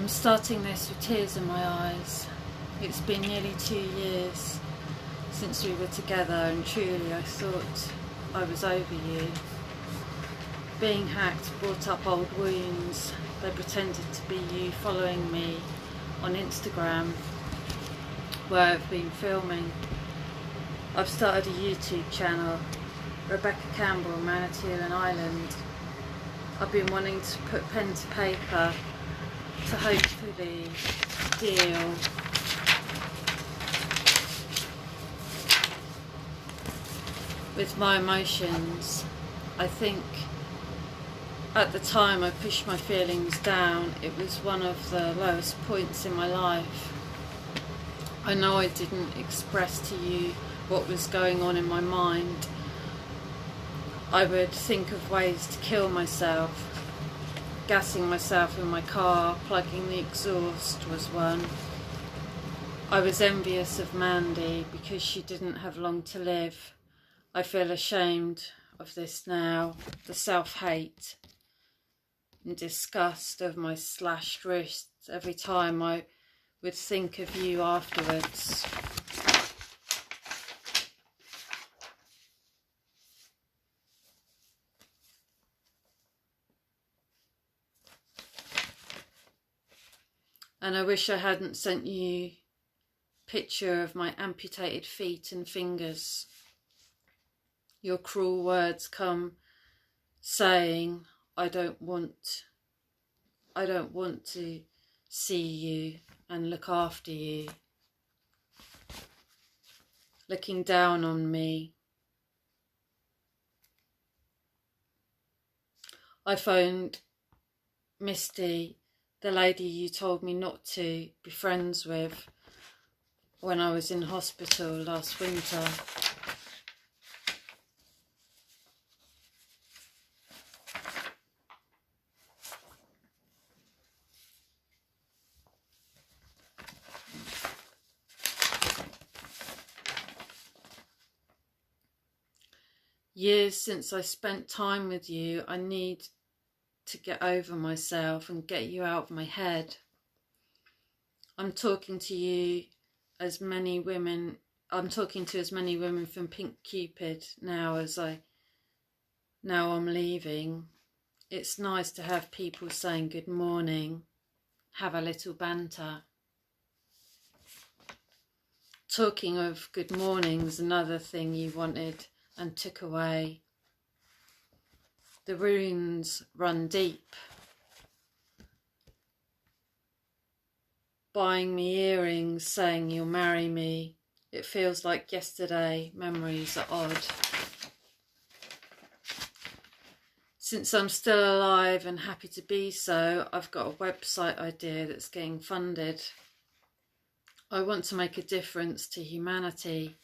I'm starting this with tears in my eyes. It's been nearly 2 years since we were together, and truly I thought I was over you. Being hacked brought up old wounds. They pretended to be you following me on Instagram, where I've been filming. I've started a YouTube channel, Rebecca Campbell, Manitoulin Island. I've been wanting to put pen to paper to hopefully deal with my emotions. I think at the time I pushed my feelings down. It was one of the lowest points in my life. I know I didn't express to you what was going on in my mind. I would think of ways to kill myself. Gassing myself in my car, plugging the exhaust was one. I was envious of Mandy because she didn't have long to live. I feel ashamed of this now, the self-hate and disgust of my slashed wrists every time I would think of you afterwards. And I wish I hadn't sent you a picture of my amputated feet and fingers. Your cruel words come saying, I don't want to see you and look after you. Looking down on me. I phoned Misty, the lady you told me not to be friends with, when I was in hospital last winter. Years since I spent time with you, I need to get over myself and get you out of my head. I'm talking to as many women from Pink Cupid now I'm leaving. It's nice to have people saying good morning, have a little banter. Talking of good mornings, another thing you wanted and took away. The wounds run deep. Buying me earrings, saying you'll marry me. It feels like yesterday. Memories are odd. Since I'm still alive and happy to be so, I've got a website idea that's getting funded. I want to make a difference to humanity.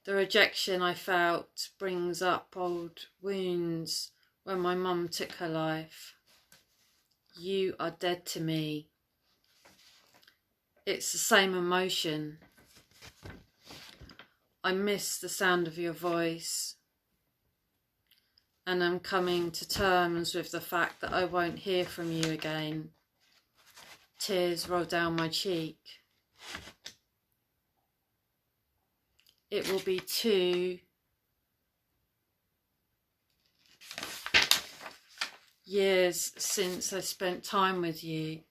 The rejection I felt brings up old wounds when my mum took her life. You are dead to me. It's the same emotion. I miss the sound of your voice, and I'm coming to terms with the fact that I won't hear from you again. Tears roll down my cheek. It will be 2 years since I spent time with you.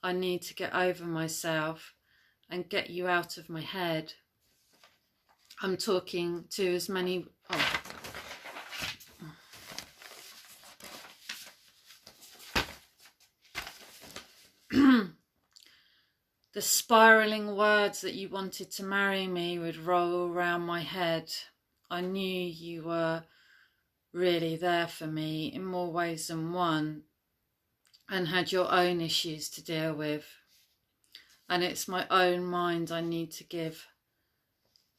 I need to get over myself and get you out of my head. I'm talking to as many... The spiralling words that you wanted to marry me would roll around my head. I knew you were really there for me in more ways than one, and had your own issues to deal with. And it's my own mind I need to give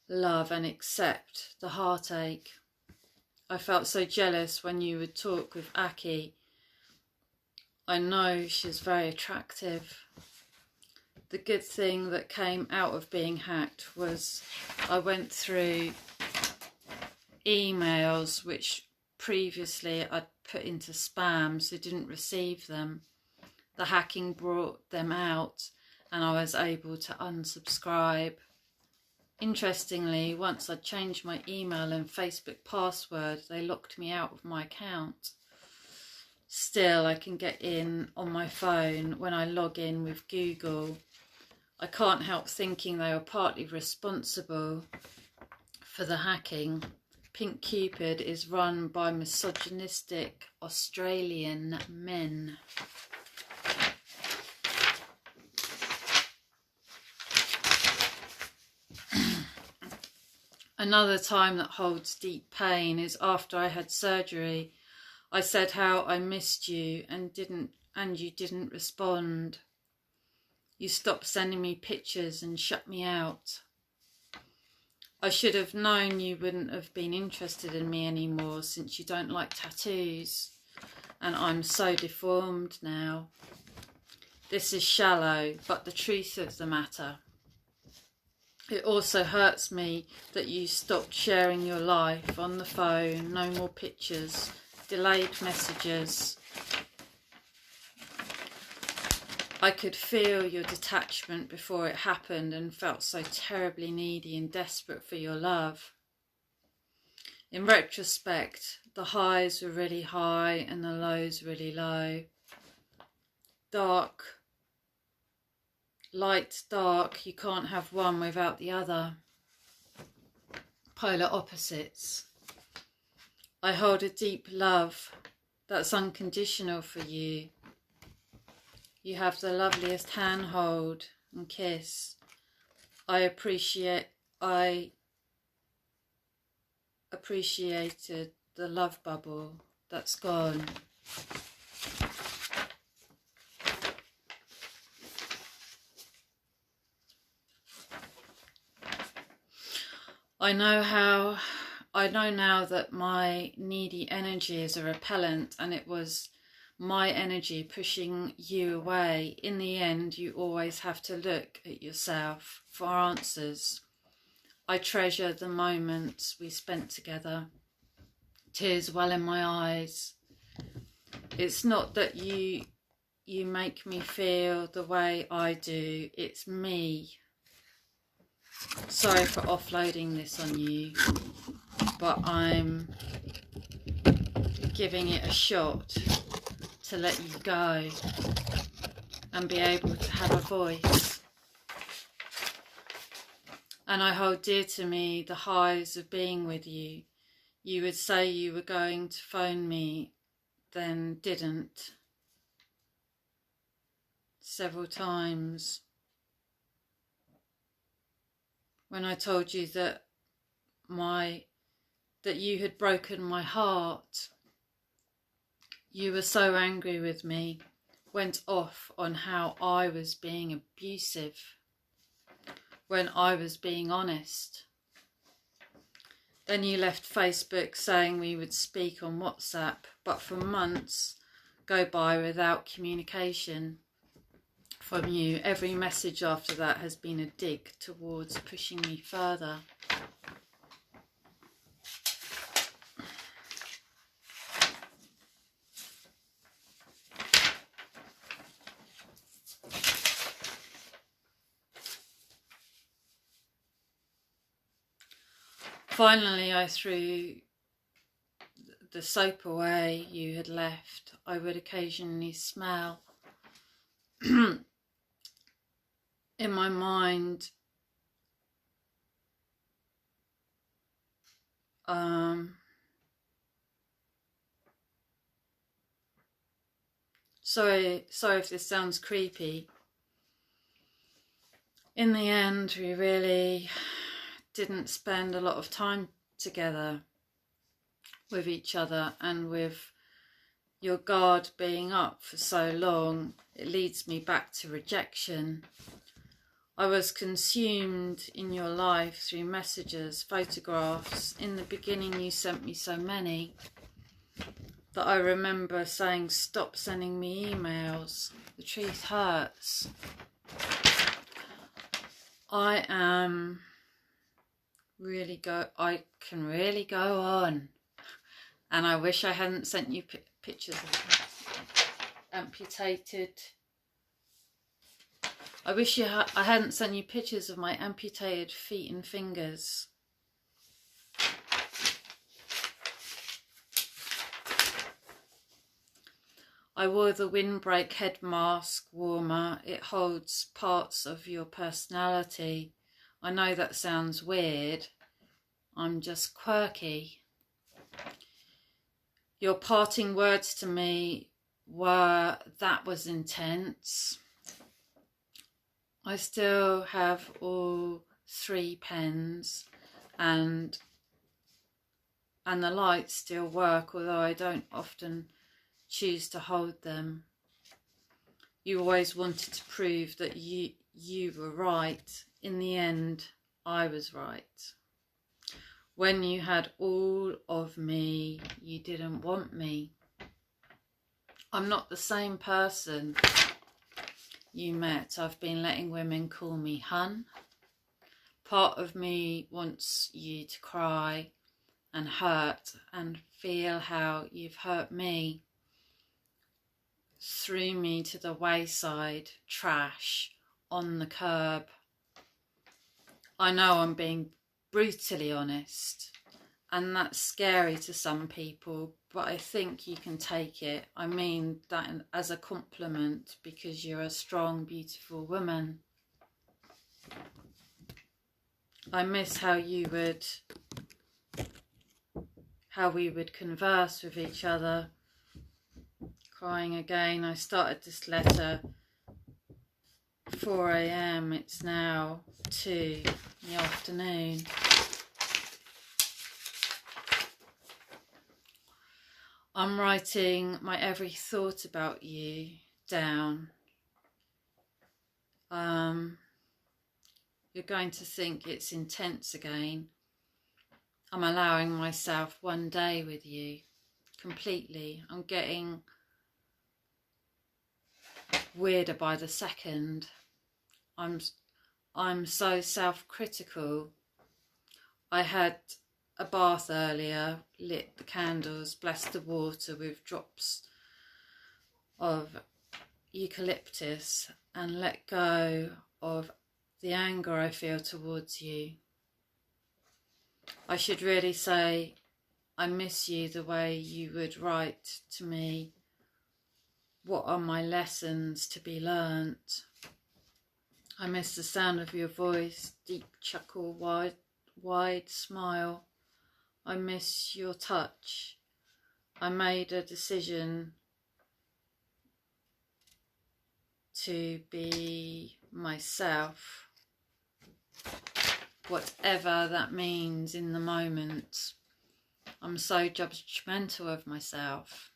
love and accept the heartache. I felt so jealous when you would talk with Aki. I know she's very attractive. The good thing that came out of being hacked was I went through emails which previously I'd put into spam, so didn't receive them. the hacking brought them out and I was able to unsubscribe. Interestingly, once I changed my email and Facebook password, they locked me out of my account. Still, I can get in on my phone when I log in with Google. I can't help thinking they were partly responsible for the hacking. Pink Cupid is run by misogynistic Australian men. Another time that holds deep pain is after I had surgery. I said how I missed you and you didn't respond. You stopped sending me pictures and shut me out. I should have known you wouldn't have been interested in me anymore since you don't like tattoos, and I'm so deformed now. This is shallow, but the truth of the matter. It also hurts me that you stopped sharing your life on the phone, no more pictures, delayed messages. I could feel your detachment before it happened and felt so terribly needy and desperate for your love. In retrospect, the highs were really high and the lows really low. Dark, light, dark, you can't have one without the other. Polar opposites. I hold a deep love that's unconditional for you. You have the loveliest handhold and kiss. I appreciated the love bubble that's gone. I know now that my needy energy is a repellent, and it was my energy pushing you away. In the end, you always have to look at yourself for answers. I treasure the moments we spent together. Tears well in my eyes. It's not that you make me feel the way I do, it's me. Sorry for offloading this on you, but I'm giving it a shot to let you go and be able to have a voice. And I hold dear to me the highs of being with you. You would say you were going to phone me, then didn't. Several times. When I told you that you had broken my heart, you were so angry with me, went off on how I was being abusive when I was being honest. Then you left Facebook saying we would speak on WhatsApp, but for months go by without communication from you. Every message after that has been a dig towards pushing me further. Finally, I threw the soap away you had left. I would occasionally smell. In my mind, sorry if this sounds creepy. In the end, we really didn't spend a lot of time together with each other, and with your guard being up for so long, it leads me back to rejection. I was consumed in your life through messages, photographs. In the beginning you sent me so many that I remember saying, stop sending me emails. The truth hurts. I can really go on, and I wish I hadn't sent you pictures of amputated I wish I hadn't sent you pictures of my amputated feet and fingers. I wore the windbreak head mask warmer. It holds parts of your personality. I know that sounds weird. I'm just quirky. Your parting words to me were, "That was intense." I still have all 3 pens and the lights still work, although I don't often choose to hold them. You always wanted to prove that you were right. In the end, I was right. When you had all of me, you didn't want me. I'm not the same person you met. I've been letting women call me hun. Part of me wants you to cry and hurt and feel how you've hurt me. Threw me to the wayside, trash, on the curb. I know I'm being brutally honest, and that's scary to some people, but I think you can take it. I mean that as a compliment, because you're a strong, beautiful woman. I miss how we would converse with each other. Crying again. I started this letter 4 a.m. It's now 2 in the afternoon. I'm writing my every thought about you down. You're going to think it's intense again. I'm allowing myself one day with you completely. I'm getting weirder by the second. I'm so self-critical. I had a bath earlier, lit the candles, blessed the water with drops of eucalyptus, and let go of the anger I feel towards you. I should really say I miss you the way you would write to me, "What are my lessons to be learnt?" I miss the sound of your voice, deep chuckle, wide smile. I miss your touch. I made a decision to be myself, whatever that means in the moment. I'm so judgmental of myself.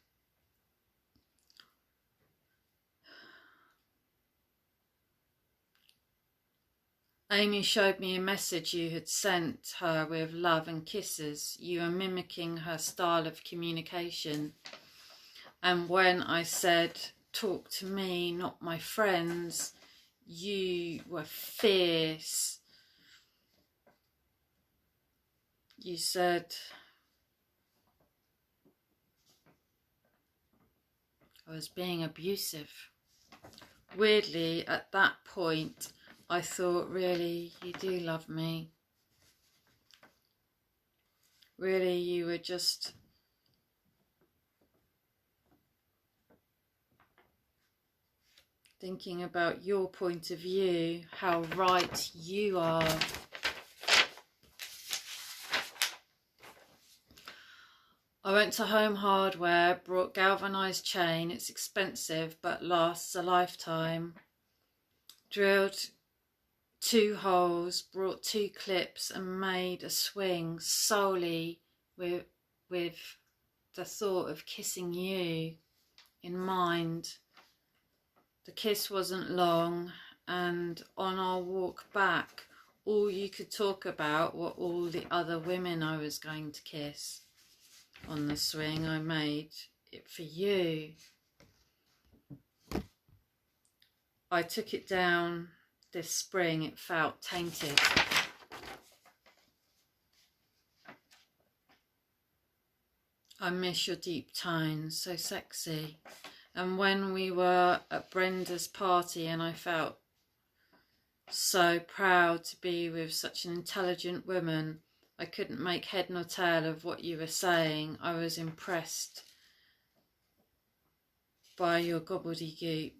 Amy showed me a message you had sent her with love and kisses. You were mimicking her style of communication. And when I said, "Talk to me, not my friends," you were fierce. You said I was being abusive. Weirdly, at that point, I thought, really, you do love me. Really, you were just thinking about your point of view, how right you are. I went to Home Hardware, brought galvanised chain. It's expensive but lasts a lifetime. Drilled 2 holes, brought 2 clips and made a swing solely with the thought of kissing you in mind. The kiss wasn't long, and on our walk back, all you could talk about were all the other women I was going to kiss. On the swing, I made it for you. I took it down this spring. It felt tainted. I miss your deep tones, so sexy. And when we were at Brenda's party and I felt so proud to be with such an intelligent woman. I couldn't make head nor tail of what you were saying. I was impressed by your gobbledygook,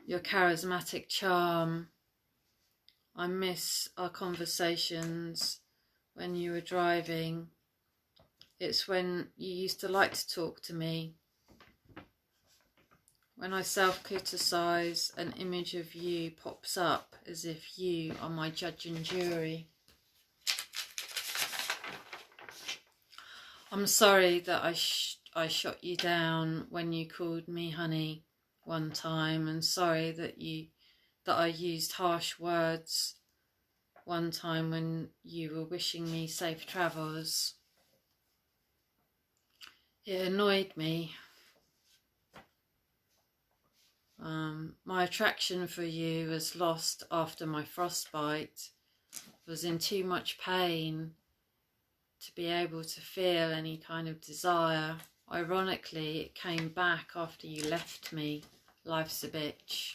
your charismatic charm. I miss our conversations when you were driving. It's when you used to like to talk to me. When I self-criticise, an image of you pops up as if you are my judge and jury. I'm sorry that I shot you down when you called me honey one time, and sorry that I used harsh words one time when you were wishing me safe travels. It annoyed me. My attraction for you was lost after my frostbite. I was in too much pain to be able to feel any kind of desire. Ironically, it came back after you left me. Life's a bitch.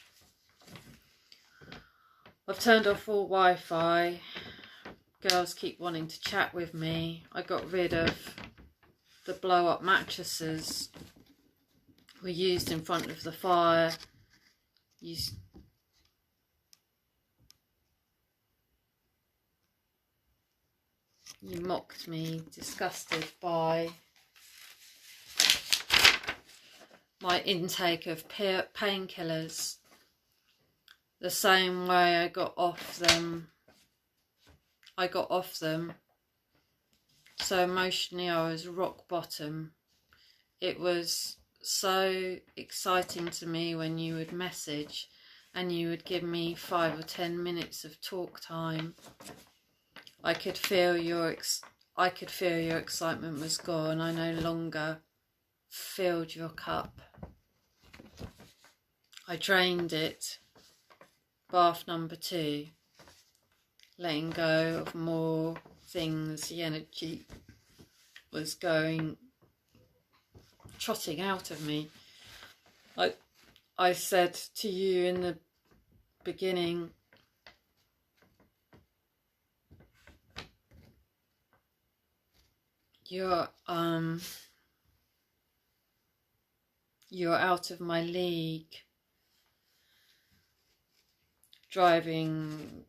I've turned off all Wi-Fi. Girls keep wanting to chat with me. I got rid of the blow-up mattresses we used in front of the fire. You mocked me, disgusted by my intake of painkillers. The same way I got off them. So emotionally I was rock bottom. It was so exciting to me when you would message and you would give me 5 or 10 minutes of talk time. I could feel your excitement was gone. I no longer filled your cup. I drained it. Bath number 2. Letting go of more things. The energy was going trotting out of me. I said to you in the beginning, you're out of my league, driving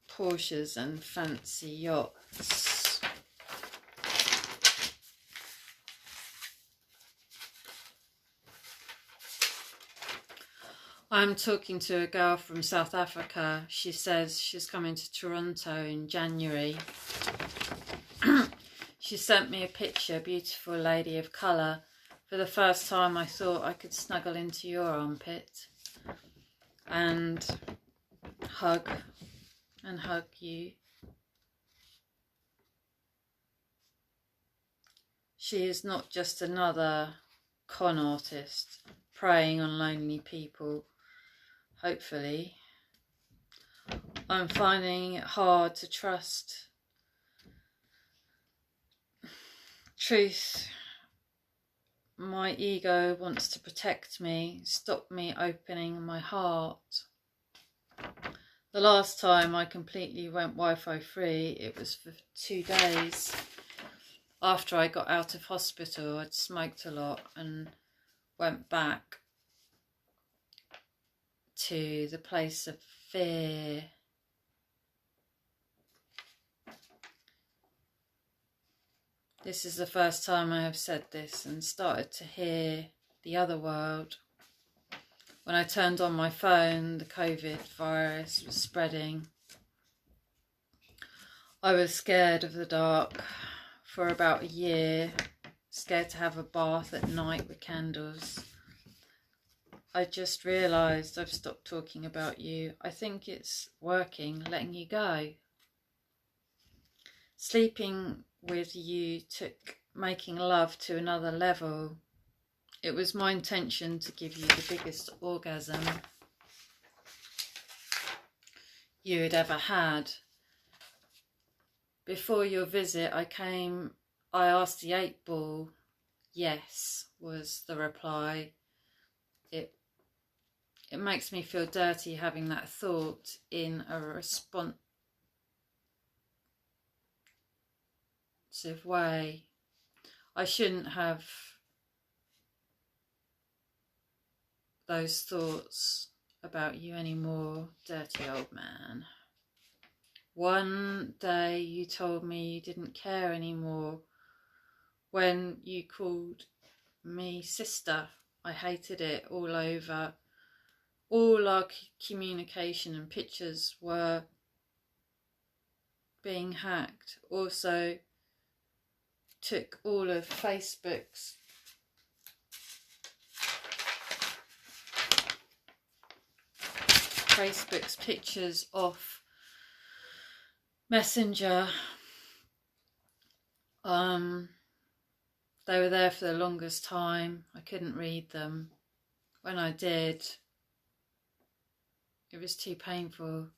Porsches and fancy yachts. I'm talking to a girl from South Africa. She says she's coming to Toronto in January. She sent me a picture, beautiful lady of colour. For the first time I thought I could snuggle into your armpit and hug you. She is not just another con artist preying on lonely people. Hopefully. I'm finding it hard to trust. Truth. My ego wants to protect me, stop me opening my heart. The last time I completely went Wi-Fi free, it was for 2 days. After I got out of hospital, I'd smoked a lot and went back to the place of fear. This is the first time I have said this and started to hear the other world. When I turned on my phone, the COVID virus was spreading. I was scared of the dark for about a year, scared to have a bath at night with candles. I just realised I've stopped talking about you. I think it's working, letting you go. Sleeping with you took making love to another level. It was my intention to give you the biggest orgasm you had ever had. Before your visit, I asked the 8-ball. Yes, was the reply. it makes me feel dirty having that thought in a responsive way. I shouldn't have those thoughts about you anymore, dirty old man. One day you told me you didn't care anymore when you called me sister. I hated it all over. All our communication and pictures were being hacked. Also took all of Facebook's pictures off Messenger. They were there for the longest time. I couldn't read them. When I did, it was too painful.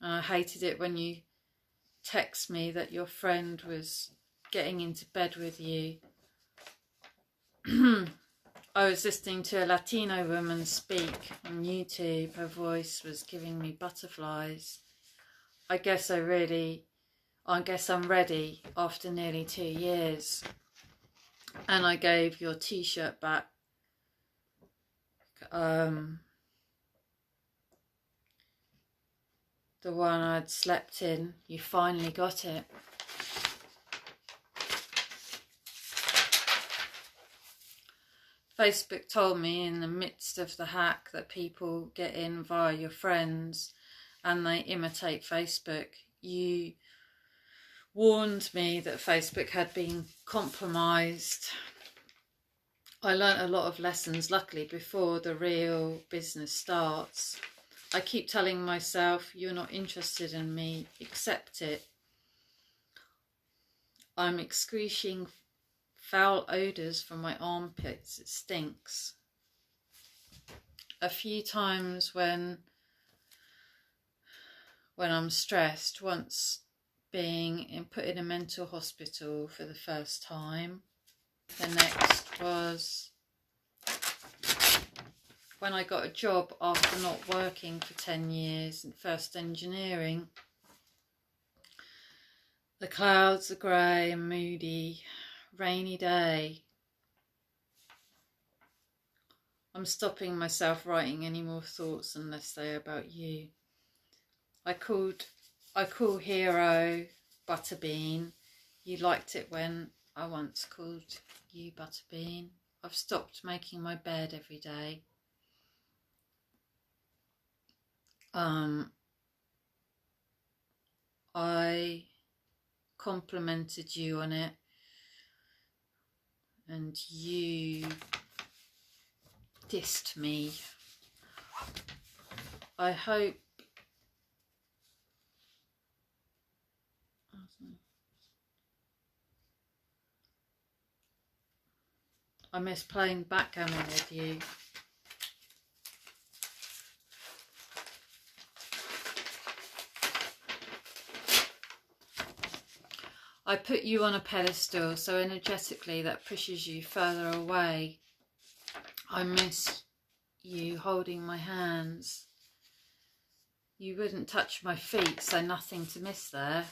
And I hated it when you text me that your friend was getting into bed with you. I was listening to a Latino woman speak on YouTube. Her voice was giving me butterflies. I guess I'm ready after nearly 2 years. And I gave your t-shirt back. The one I'd slept in. You finally got it. Facebook told me in the midst of the hack that people get in via your friends and they imitate Facebook. You warned me that Facebook had been compromised. I learnt a lot of lessons, luckily, before the real business starts. I keep telling myself, you're not interested in me, accept it. I'm excreting foul odours from my armpits, it stinks. A few times when I'm stressed, once being put in a mental hospital for the first time. The next was when I got a job after not working for 10 years in First Engineering. The clouds are grey and moody, rainy day. I'm stopping myself writing any more thoughts unless they're about you. I call Hero Butterbean. You liked it when I once called you Butterbean. I've stopped making my bed every day. I complimented you on it and you dissed me. I hope I miss playing backgammon with you. I put you on a pedestal, so energetically that pushes you further away. I miss you holding my hands. You wouldn't touch my feet, so nothing to miss there.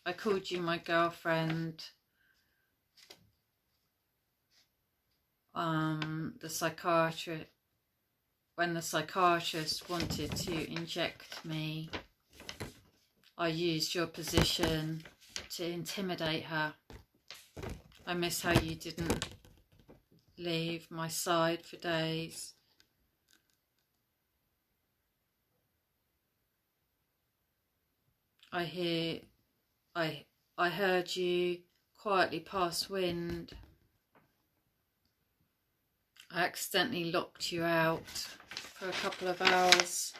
I called you my girlfriend. The psychiatrist, when the psychiatrist wanted to inject me, I used your position to intimidate her. I miss how you didn't leave my side for days. I heard you quietly pass wind. I accidentally locked you out for a couple of hours.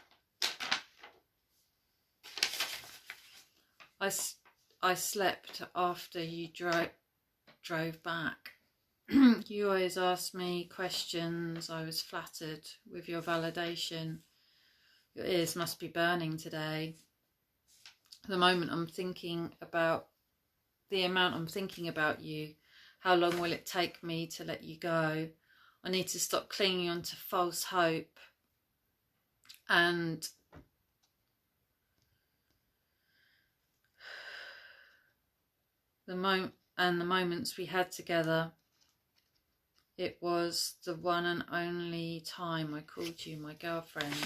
I slept after you drove back. You always asked me questions. I was flattered with your validation. Your ears must be burning today. At the moment I'm thinking about the amount I'm thinking about you. How long will it take me to let you go? I need to stop clinging on to false hope. And the moments we had together, it was the one and only time I called you my girlfriend.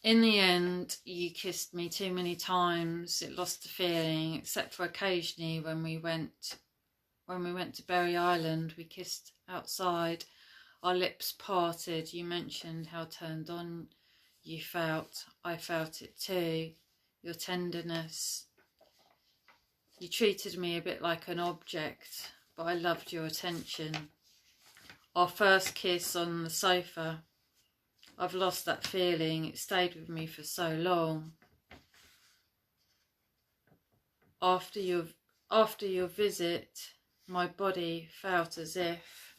In the end, you kissed me too many times. It lost the feeling, except for occasionally when we went to Berry Island. We kissed outside. Our lips parted. You mentioned how turned on you felt. I felt it too. Your tenderness. You treated me a bit like an object, but I loved your attention. Our first kiss on the sofa. I've lost that feeling. It stayed with me for so long. After your visit, my body felt as if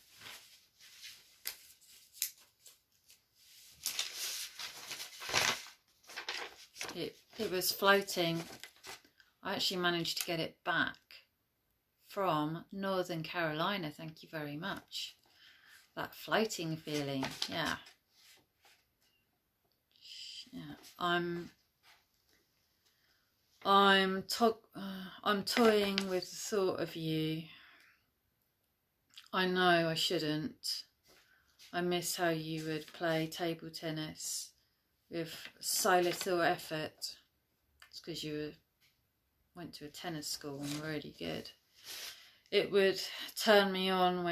it was floating. I actually managed to get it back from Northern Carolina. Thank you very much. That floating feeling, yeah. I'm toying with the thought of you. I know I shouldn't. I miss how you would play table tennis with so little effort. It's because you went to a tennis school and were really good. It would turn me on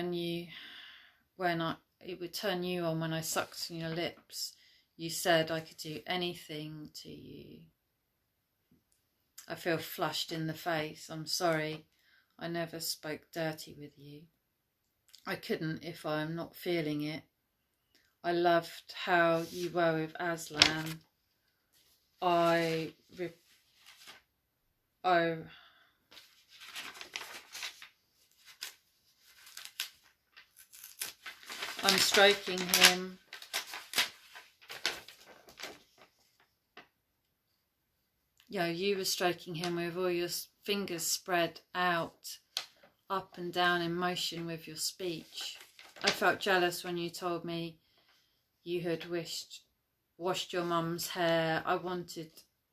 it would turn you on when I sucked on your lips. You said I could do anything to you. I feel flushed in the face. I'm sorry. I never spoke dirty with you. I couldn't if I'm not feeling it. I loved how you were with Aslan. I'm stroking him. You were stroking him with all your fingers spread out, up and down in motion with your speech. I felt jealous when you told me you had washed your mum's hair. I wanted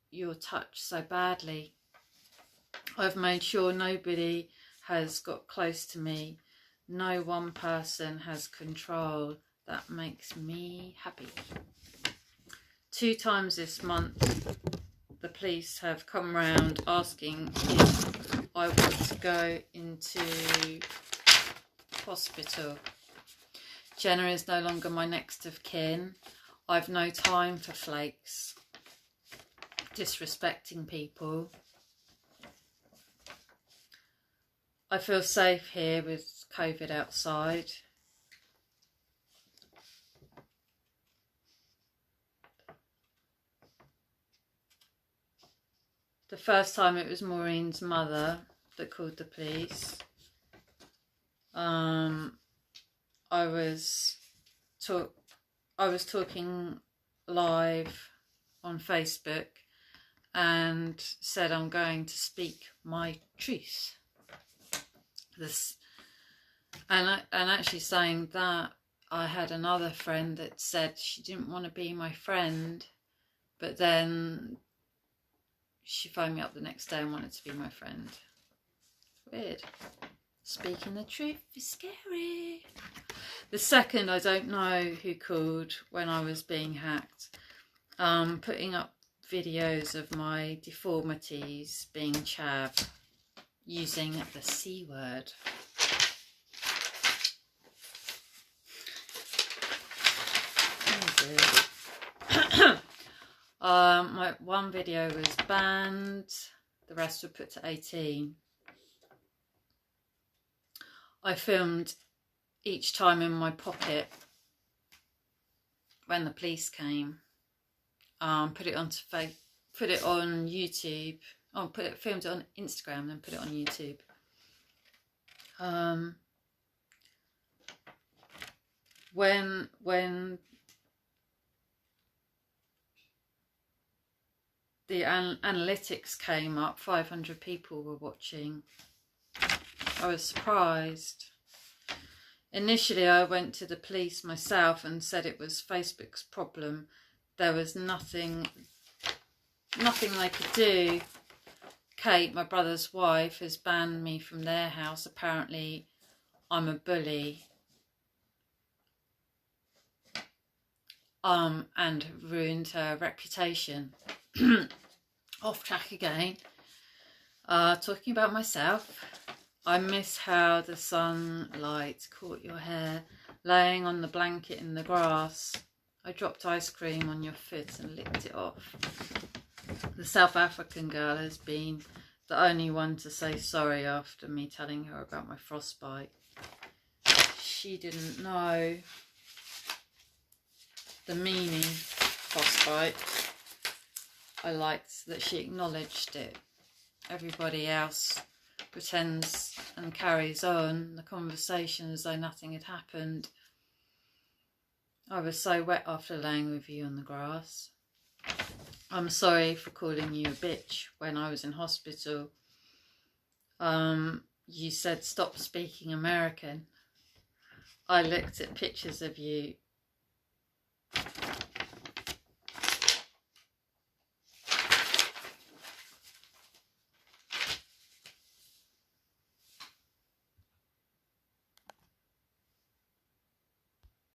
your touch so badly. I've made sure nobody has got close to me. No one person has control. That makes me happy. 2 times this month, the police have come round asking if I want to go into hospital. Jenna is no longer my next of kin. I've no time for flakes, disrespecting people. I feel safe here with COVID outside. The first time it was Maureen's mother that called the police. I was talking live on Facebook and said I'm going to speak my truth. And actually saying that, I had another friend that said she didn't want to be my friend, but then she phoned me up the next day and wanted to be my friend. Weird. Speaking the truth is scary. The second, I don't know who called when I was being hacked, putting up videos of my deformities being chav, using the C word. My one video was banned, the rest were put to 18. I filmed each time in my pocket when the police came. Put it on YouTube Oh, filmed it on Instagram, then put it on YouTube. When the analytics came up, 500 people were watching. I was surprised. Initially, I went to the police myself and said it was Facebook's problem. There was nothing they could do. Kate, my brother's wife, has banned me from their house. Apparently, I'm a bully. And ruined her reputation. Off track again. Talking about myself. I miss how the sunlight caught your hair, laying on the blanket in the grass. I dropped ice cream on your foot and licked it off. The South African girl has been the only one to say sorry after me telling her about my frostbite. She didn't know the meaning frostbite. I liked that she acknowledged it. Everybody else pretends and carries on the conversation as though nothing had happened. I was so wet after laying with you on the grass. I'm sorry for calling you a bitch when I was in hospital. You said stop speaking American. I looked at pictures of you